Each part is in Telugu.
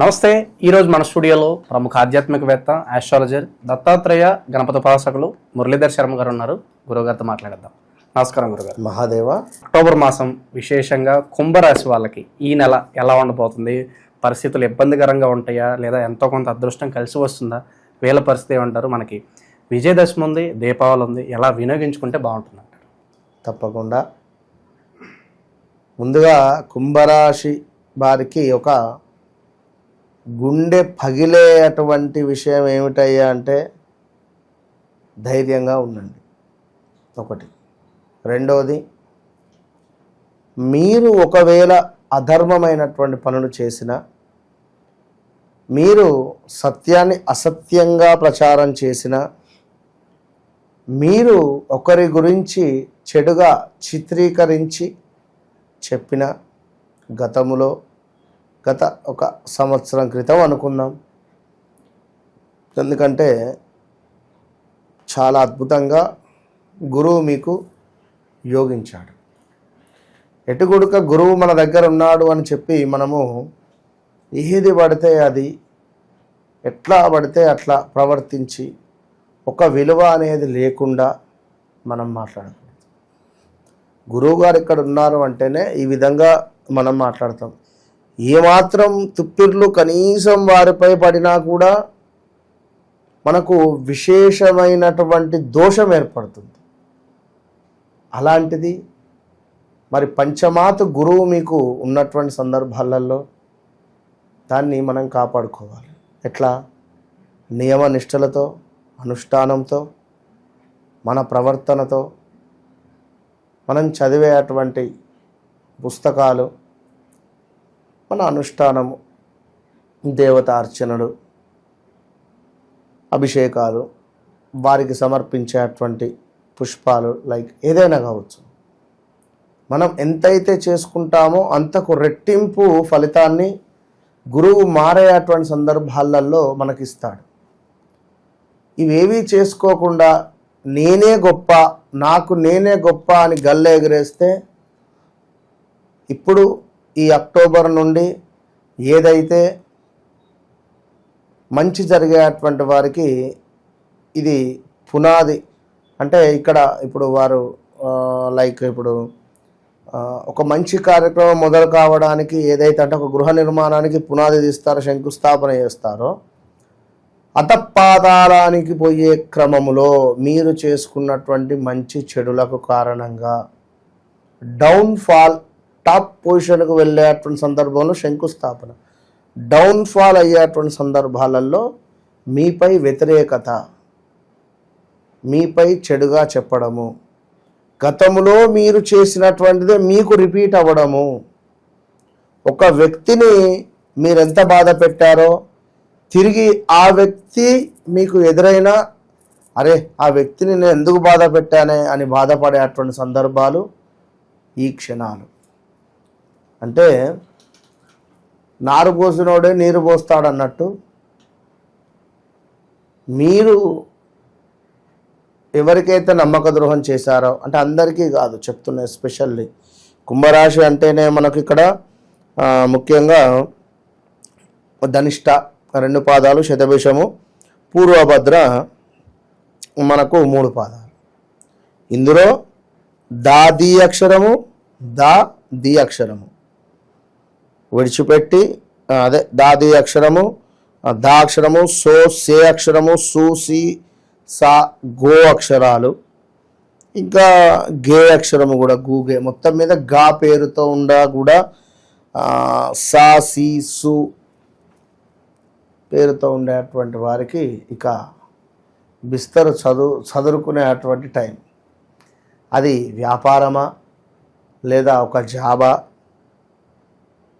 నమస్తే. ఈరోజు మన స్టూడియోలో ప్రముఖ ఆధ్యాత్మికవేత్త ఆస్ట్రాలజర్ దత్తాత్రేయ గణపతి ఉపాసకులు మురళీధర్ శర్మ గారు ఉన్నారు. గురువుగారితో మాట్లాడేద్దాం. నమస్కారం గురుగారు. మహాదేవ. అక్టోబర్ మాసం విశేషంగా కుంభరాశి వాళ్ళకి ఈ నెల ఎలా ఉండబోతుంది? పరిస్థితులు ఇబ్బందికరంగా ఉంటాయా లేదా ఎంతో కొంత అదృష్టం కలిసి వస్తుందా? వీళ్ళ పరిస్థితి ఏమంటారు? మనకి విజయదశమి ఉంది, దీపావళి ఉంది, ఎలా వినియోగించుకుంటే బాగుంటుంది అంటారు? తప్పకుండా. ముందుగా కుంభరాశి వారికి ఒక గుండె పగిలేటువంటి విషయం ఏమిటయ్యా అంటే ధైర్యంగా ఉండండి. ఒకటి. రెండవది, మీరు ఒకవేళ అధర్మమైనటువంటి పనులు చేసినా, మీరు సత్యాన్ని అసత్యంగా ప్రచారం చేసినా, మీరు ఒకరి గురించి చెడుగా చిత్రీకరించి చెప్పిన గత ఒక సంవత్సరం క్రితం అనుకుందాం, ఎందుకంటే చాలా అద్భుతంగా గురువు మీకు యోగించాడు. ఎటుగుడుక గురువు మన దగ్గర ఉన్నాడు అని చెప్పి మనము ఏది పడితే అది ఎట్లా పడితే అట్లా ప్రవర్తించి ఒక విలువ అనేది లేకుండా మనం మాట్లాడకూడదు. గురువు గారు ఇక్కడ ఉన్నారు అంటేనే ఈ విధంగా మనం మాట్లాడతాం. ఏమాత్రం తుప్పిర్లు కనీసం వారిపై పడినా కూడా మనకు విశేషమైనటువంటి దోషం ఏర్పడుతుంది. అలాంటిది మరి పంచమాతు గురువు మీకు ఉన్నటువంటి సందర్భాలలో దాన్ని మనం కాపాడుకోవాలి. ఎట్లా? నియమ నిష్టలతో, అనుష్ఠానంతో, మన ప్రవర్తనతో, మనం చదివేటువంటి పుస్తకాలు, మన అనుష్ఠానము, దేవత అర్చనలు, అభిషేకాలు, వారికి సమర్పించేటువంటి పుష్పాలు, లైక్ ఏదైనా కావచ్చు. మనం ఎంతైతే చేసుకుంటామో అంతకు రెట్టింపు ఫలితాన్ని గురువు మారేటువంటి సందర్భాలలో మనకిస్తాడు. ఇవేవీ చేసుకోకుండా నేనే గొప్ప, నాకు నేనే గొప్ప అని గల్ల ఎగరేస్తే ఇప్పుడు ఈ అక్టోబర్ నుండి ఏదైతే మంచి జరిగేటువంటి వారికి ఇది పునాది. అంటే ఇక్కడ ఇప్పుడు వారు లైక్ ఇప్పుడు ఒక మంచి కార్యక్రమం మొదలు కావడానికి ఏదైతే అంటే ఒక గృహ నిర్మాణానికి పునాది తీస్తారో, శంకుస్థాపన చేస్తారో, అధపాతాళానికి పోయే క్రమములో మీరు చేసుకున్నటువంటి మంచి చెడులకు కారణంగా డౌన్ఫాల్, టాప్ పొజిషన్కు వెళ్ళేటువంటి సందర్భంలో శంకుస్థాపన, డౌన్ఫాల్ అయ్యేటువంటి సందర్భాలలో మీపై వ్యతిరేకత, మీపై చెడుగా చెప్పడము, గతంలో మీరు చేసినటువంటిదే మీకు రిపీట్ అవ్వడము, ఒక వ్యక్తిని మీరెంత బాధ పెట్టారో తిరిగి ఆ వ్యక్తి మీకు ఎదురైనా అరే ఆ వ్యక్తిని నేను ఎందుకు బాధ పెట్టానే అని బాధపడేటువంటి సందర్భాలు ఈ క్షణాలు. అంటే నారు పోసినోడే నీరు పోస్తాడు అన్నట్టు మీరు ఎవరికైతే నమ్మక ద్రోహం చేశారో, అంటే అందరికీ కాదు చెప్తున్నా, ఎస్పెషల్లీ కుంభరాశి అంటేనే మనకు ఇక్కడ ముఖ్యంగా ధనిష్ట 2 పాదాలు, శతభిషము, పూర్వభద్ర మనకు 3 పాదాలు. ఇందులో ది అక్షరము, ది అక్షరము విడిచిపెట్టి అదే ది అక్షరము, అక్షరము, సే అక్షరము, సి, సా, గో అక్షరాలు, ఇంకా గే అక్షరము కూడా, గూగే, మొత్తం మీద గా పేరుతో కూడా సా, సి, సు పేరుతో ఉండేటువంటి వారికి ఇక బిస్తరు చదువుకునేటువంటి టైం. అది వ్యాపారమా, లేదా ఒక జాబా,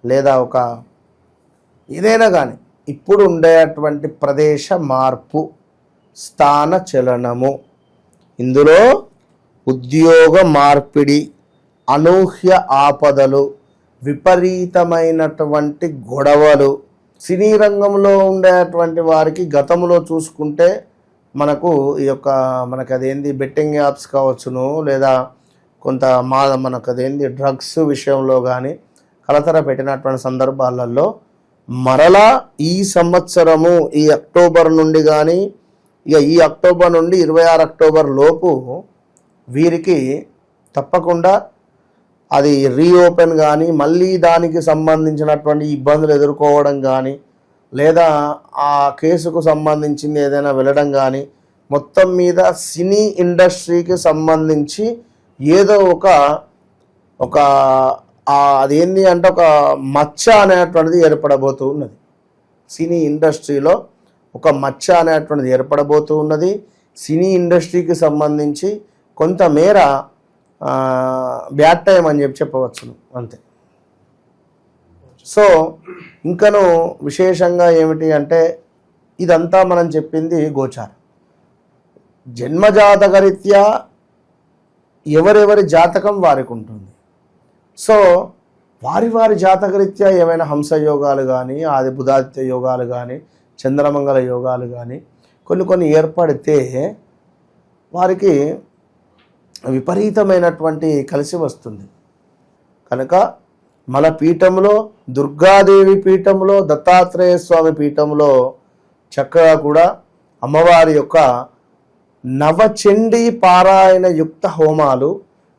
లేదా ఒక ఏదైనా కానీ ఇప్పుడు ఉండేటువంటి ప్రదేశ మార్పు, స్థాన చలనము, ఇందులో ఉద్యోగ మార్పిడి, అనూహ్య ఆపదలు, విపరీతమైనటువంటి గొడవలు. సినీ రంగంలో ఉండేటువంటి వారికి గతంలో చూసుకుంటే మనకు ఈ యొక్క మనకు అదేంది బెట్టింగ్ యాప్స్ కావచ్చును, లేదా కొంత మనకు అదేంది డ్రగ్స్ విషయంలో కానీ కలతర పెట్టినటువంటి సందర్భాలలో మరలా ఈ సంవత్సరము ఈ అక్టోబర్ నుండి కానీ ఇక ఈ అక్టోబర్ నుండి 26 అక్టోబర్ లోపు వీరికి తప్పకుండా అది రీఓపెన్ కానీ మళ్ళీ దానికి సంబంధించినటువంటి ఇబ్బందులు ఎదుర్కోవడం కానీ లేదా ఆ కేసుకు సంబంధించింది ఏదైనా వెళ్ళడం కానీ మొత్తం మీద సినీ ఇండస్ట్రీకి సంబంధించి ఏదో ఒక అదేంటి అంటే ఒక మచ్చ అనేటువంటిది ఏర్పడబోతూ ఉన్నది. సినీ ఇండస్ట్రీలో ఒక మచ్చ అనేటువంటిది ఏర్పడబోతూ ఉన్నది. సినీ ఇండస్ట్రీకి సంబంధించి కొంతమేర బ్యాడ్ టైం అని చెప్పవచ్చును అంతే. సో ఇంకను విశేషంగా ఏమిటి అంటే ఇదంతా మనం చెప్పింది గోచారం. జన్మజాతకరీత్యా ఎవరెవరి జాతకం వారికి ఉంటుంది. సో వారి జాతకరీత్యా ఏమైనా హంసయోగాలు కానీ ఆది బుధాదిత్య యోగాలు కానీ చంద్రమంగళ యోగాలు కానీ కొన్ని ఏర్పడితే వారికి విపరీతమైనటువంటి కలిసి వస్తుంది. కనుక మన పీఠంలో దుర్గాదేవి పీఠంలో దత్తాత్రేయ స్వామి పీఠంలో చక్కగా కూడా అమ్మవారి యొక్క నవచండీ పారాయణ యుక్త హోమాలు,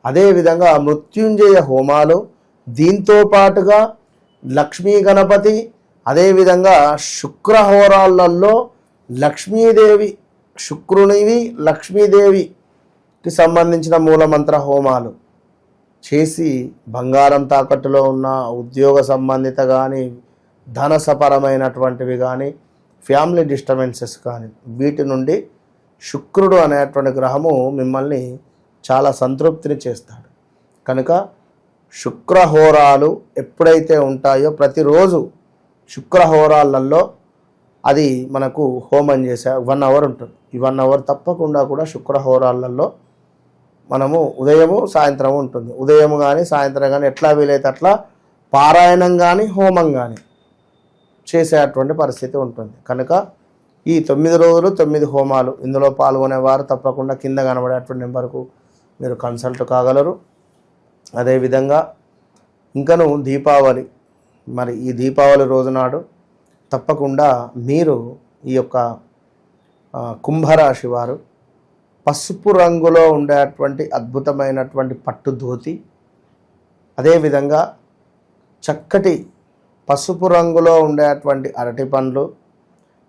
అదేవిధంగా మృత్యుంజయ హోమాలు, దీంతో పాటుగా లక్ష్మీ గణపతి, అదేవిధంగా శుక్రహోరాలలో లక్ష్మీదేవి శుక్రునివి లక్ష్మీదేవికి సంబంధించిన మూలమంత్ర హోమాలు చేసి బంగారం తాకట్టులో ఉన్న ఉద్యోగ సంబంధిత కానీ ధనసపరమైనటువంటివి కానీ ఫ్యామిలీ డిస్టర్బెన్సెస్ కానీ వీటి నుండి శుక్రుడు అనేటువంటి గ్రహము మిమ్మల్ని చాలా సంతృప్తిని చేస్తాడు. కనుక శుక్రహోరాలు ఎప్పుడైతే ఉంటాయో ప్రతిరోజు శుక్రహోరాలలో అది మనకు హోమం చేసే 1 అవర్ ఉంటుంది. ఈ 1 అవర్ తప్పకుండా కూడా శుక్రహోరాలలో మనము ఉదయము సాయంత్రం ఉంటుంది. ఉదయం కానీ సాయంత్రం కానీ ఎట్లా వీలైతే అట్లా పారాయణం కానీ హోమం కానీ చేసేటువంటి పరిస్థితి ఉంటుంది. కనుక ఈ 9 రోజులు 9 హోమాలు ఇందులో పాల్గొనేవారు తప్పకుండా కింద కనబడేటువంటి నెంబర్కు మీరు కన్సల్ట్ కాగలరు. అదేవిధంగా ఇంకను దీపావళి, మరి ఈ దీపావళి రోజునాడు తప్పకుండా మీరు ఈ యొక్క కుంభరాశి వారు పసుపు రంగులో ఉండేటువంటి అద్భుతమైనటువంటి పట్టు ధోతి, అదేవిధంగా చక్కటి పసుపు రంగులో ఉండేటువంటి అరటి పండ్లు,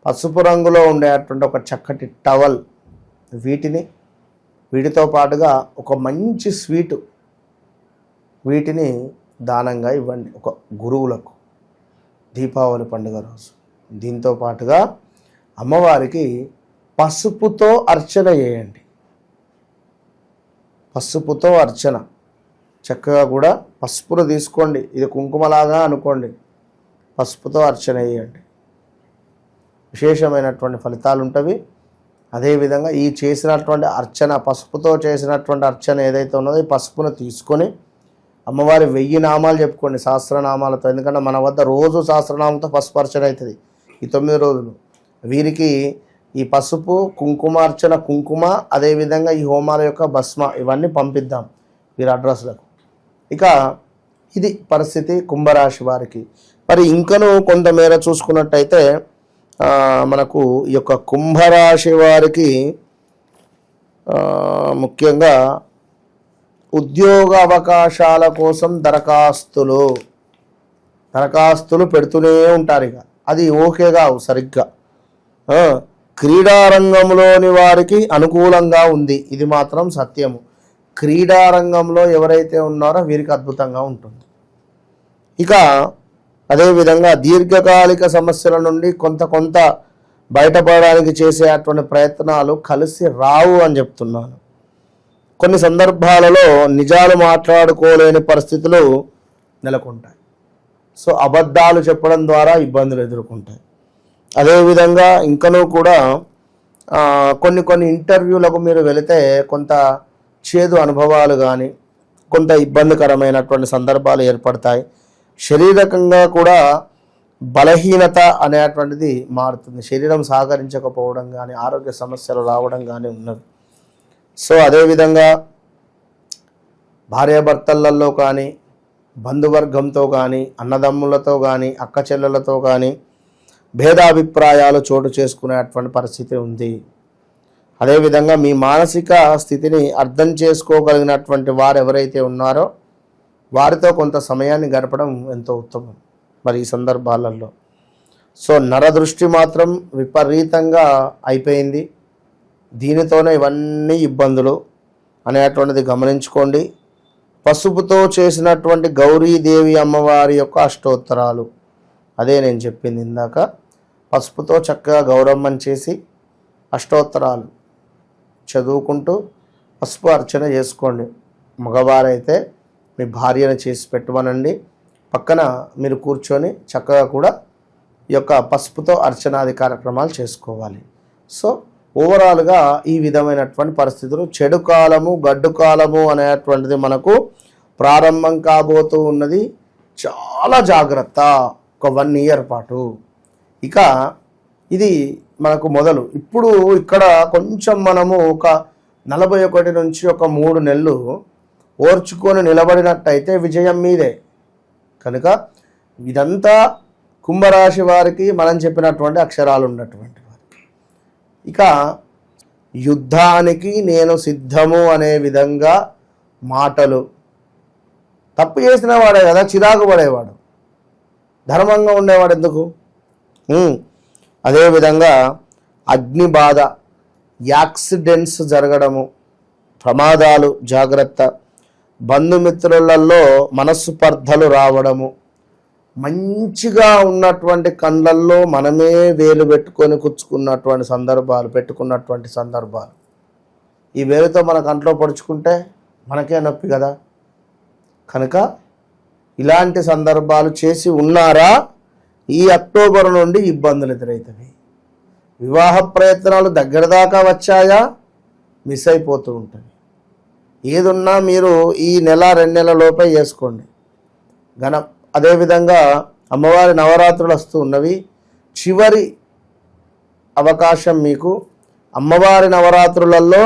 పసుపు రంగులో ఉండేటువంటి ఒక చక్కటి టవల్, వీటితో పాటుగా ఒక మంచి స్వీటు వీటిని దానంగా ఇవ్వండి ఒక గురువులకు దీపావళి పండుగ రోజు. దీంతో పాటుగా అమ్మవారికి పసుపుతో అర్చన చేయండి. పసుపుతో అర్చన చక్కగా కూడా పసుపును తీసుకోండి, ఇది కుంకుమలాగా అనుకోండి, పసుపుతో అర్చన చేయండి. విశేషమైనటువంటి ఫలితాలు ఉంటవి. అదేవిధంగా ఈ చేసినటువంటి అర్చన, పసుపుతో చేసినటువంటి అర్చన ఏదైతే ఉన్నదో ఈ పసుపును తీసుకొని అమ్మవారి 1000 నామాలు చెప్పుకోండి సహస్రనామాలతో. ఎందుకంటే మన వద్ద రోజు సహస్రనామంతో పసుపు అర్చన అవుతుంది ఈ 9 రోజులు. వీరికి ఈ పసుపు కుంకుమార్చన కుంకుమ, అదేవిధంగా ఈ హోమాల యొక్క భస్మ ఇవన్నీ పంపిద్దాం వీరి అడ్రస్లకు. ఇక ఇది పరిస్థితి కుంభరాశి వారికి. మరి ఇంకనూ కొంతమేర చూసుకున్నట్టయితే మనకు ఈ యొక్క కుంభరాశి వారికి ముఖ్యంగా ఉద్యోగ అవకాశాల కోసం దరఖాస్తులు పెడుతూనే ఉంటారు. ఇక అది ఓకేగా సరిగ్గా. క్రీడారంగంలోని వారికి అనుకూలంగా ఉంది, ఇది మాత్రం సత్యము. క్రీడారంగంలో ఎవరైతే ఉన్నారో వీరికి అద్భుతంగా ఉంటుంది. ఇక అదేవిధంగా దీర్ఘకాలిక సమస్యల నుండి కొంత బయటపడడానికి చేసేటువంటి ప్రయత్నాలు కలిసి రావు అని చెప్తున్నాను. కొన్ని సందర్భాలలో నిజాలు మాట్లాడుకోలేని పరిస్థితులు నెలకొంటాయి. సో అబద్ధాలు చెప్పడం ద్వారా ఇబ్బందులు ఎదుర్కొంటాయి. అదేవిధంగా ఇంకనూ కూడా కొన్ని ఇంటర్వ్యూలకు మీరు వెళితే కొంత చేదు అనుభవాలు కానీ కొంత ఇబ్బందికరమైనటువంటి సందర్భాలు ఏర్పడతాయి. శారీరకంగా కూడా బలహీనత అనేటువంటిది మారుతుంది. శరీరం సహకరించకపోవడం కానీ ఆరోగ్య సమస్యలు రావడం కానీ ఉన్నది. సో అదేవిధంగా భార్యాభర్తలలో కానీ బంధువర్గంతో కానీ, అన్నదమ్ములతో కానీ, అక్క చెల్లెలతో కానీ భేదాభిప్రాయాలు చోటు చేసుకునేటువంటి పరిస్థితి ఉంది. అదేవిధంగా మీ మానసిక స్థితిని అర్థం చేసుకోగలిగినటువంటి వారు ఎవరైతే ఉన్నారో వారితో కొంత సమయాన్ని గడపడం ఎంతో ఉత్తమం మరి ఈ సందర్భాలలో. సో నరదృష్టి మాత్రం విపరీతంగా అయిపోయింది. దీనితోనే ఇవన్నీ ఇబ్బందులు అనేటువంటిది గమనించుకోండి. పసుపుతో చేసినటువంటి గౌరీదేవి అమ్మవారి యొక్క అష్టోత్తరాలు, అదే నేను చెప్పింది ఇందాక, పసుపుతో చక్కగా గౌరమ్మని చేసి అష్టోత్తరాలు చదువుకుంటూ పసుపు అర్చన చేసుకోండి. మగవారైతే మీ భార్యను చేసి పెట్టమనండి, పక్కన మీరు కూర్చొని చక్కగా కూడా ఈ యొక్క పసుపుతో అర్చనాది కార్యక్రమాలు చేసుకోవాలి. సో ఓవరాల్గా ఈ విధమైనటువంటి పరిస్థితులు, చెడు కాలము గడ్డు కాలము అనేటువంటిది మనకు ప్రారంభం కాబోతూ ఉన్నది. చాలా జాగ్రత్త, ఒక 1 ఇయర్ పాటు. ఇక ఇది మనకు మొదలు. ఇప్పుడు ఇక్కడ కొంచెం మనము ఒక 41 నుంచి ఒక 3 నెలలు ఓర్చుకొని నిలబడినట్టయితే విజయం మీదే. కనుక ఇదంతా కుంభరాశి వారికి మనం చెప్పినటువంటి అక్షరాలు ఉన్నటువంటి వారికి. ఇక యుద్ధానికి నేను సిద్ధము అనే విధంగా మాటలు, తప్పు చేసిన వాడే కదా చిరాకు పడేవాడు, ధర్మంగా ఉండేవాడు ఎందుకు? అదేవిధంగా అగ్ని బాధ, యాక్సిడెంట్స్ జరగడము, ప్రమాదాలు జాగ్రత్త, బంధుమిత్రులలో మనస్పర్ధలు రావడము, మంచిగా ఉన్నటువంటి కళ్ళల్లో మనమే వేలు పెట్టుకొని పెట్టుకున్నటువంటి సందర్భాలు, ఈ వేలుతో మన కంట్లో పొడుచుకుంటే మనకే నొప్పి కదా. కనుక ఇలాంటి సందర్భాలు చేసి ఉన్నారా, ఈ అక్టోబర్ నుండి ఇబ్బందులు ఎదురవుతాయి. వివాహ ప్రయత్నాలు దగ్గర దాకా వచ్చాయా, మిస్ అయిపోతూ ఉంటుంది. ఏదున్నా మీరు ఈ నెల 2 నెలల లోపే చేసుకోండి. అదేవిధంగా అమ్మవారి నవరాత్రులు వస్తూ ఉన్నవి. చివరి అవకాశం మీకు. అమ్మవారి నవరాత్రులలో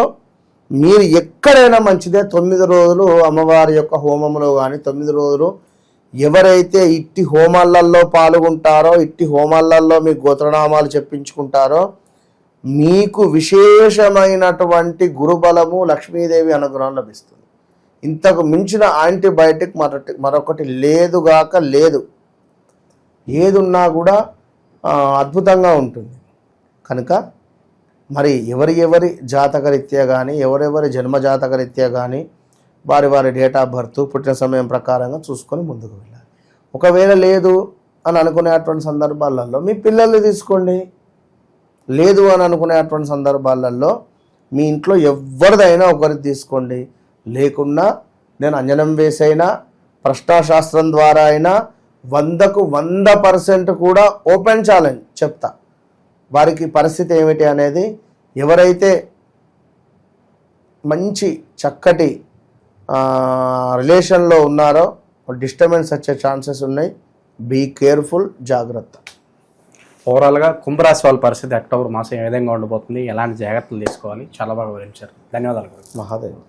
మీరు ఎక్కడైనా మంచిదే, 9 రోజులు అమ్మవారి యొక్క హోమంలో కానీ 9 రోజులు ఎవరైతే ఇట్టి హోమాలలో పాల్గొంటారో, ఇట్టి హోమాలలో మీ గోత్రనామాలు చెప్పించుకుంటారో మీకు విశేషమైనటువంటి గురుబలము, లక్ష్మీదేవి అనుగ్రహం లభిస్తుంది. ఇంతకు మించిన యాంటీబయాటిక్ మరొకటి లేదుగాక లేదు. ఏదున్నా కూడా అద్భుతంగా ఉంటుంది. కనుక మరి ఎవరి జాతకరీత్యా కానీ, ఎవరెవరి జన్మ జాతకరీత్యా కానీ వారి డేట్ ఆఫ్ బర్త్, పుట్టిన సమయం ప్రకారంగా చూసుకొని ముందుకు వెళ్ళాలి. ఒకవేళ లేదు అని అనుకునేటువంటి సందర్భాలలో మీ పిల్లల్ని తీసుకోండి. లేదు అని అనుకునేటువంటి సందర్భాలలో మీ ఇంట్లో ఎవరిదైనా ఒకరిని తీసుకోండి. లేకున్నా నేను అంజనం వేసైనా ప్రశ్నాశాస్త్రం ద్వారా అయినా 100కు 100% కూడా ఓపెన్ ఛాలెంజ్ చెప్తా. వారికి పరిస్థితి ఏమిటి అనేది, ఎవరైతే మంచి చక్కటి రిలేషన్లో ఉన్నారో డిస్టర్బెన్స్ వచ్చే ఛాన్సెస్ ఉన్నాయి. బీ కేర్ఫుల్, జాగ్రత్త. ఓవరాల్గా కుంభరాశి వాళ్ళ పరిస్థితి అక్టోబర్ మాసం ఏ విధంగా ఉండబోతుంది, ఎలాంటి జాగ్రత్తలు తీసుకోవాలి, చాలా బాగా వివరించారు. ధన్యవాదాలు. మహాదేవ్.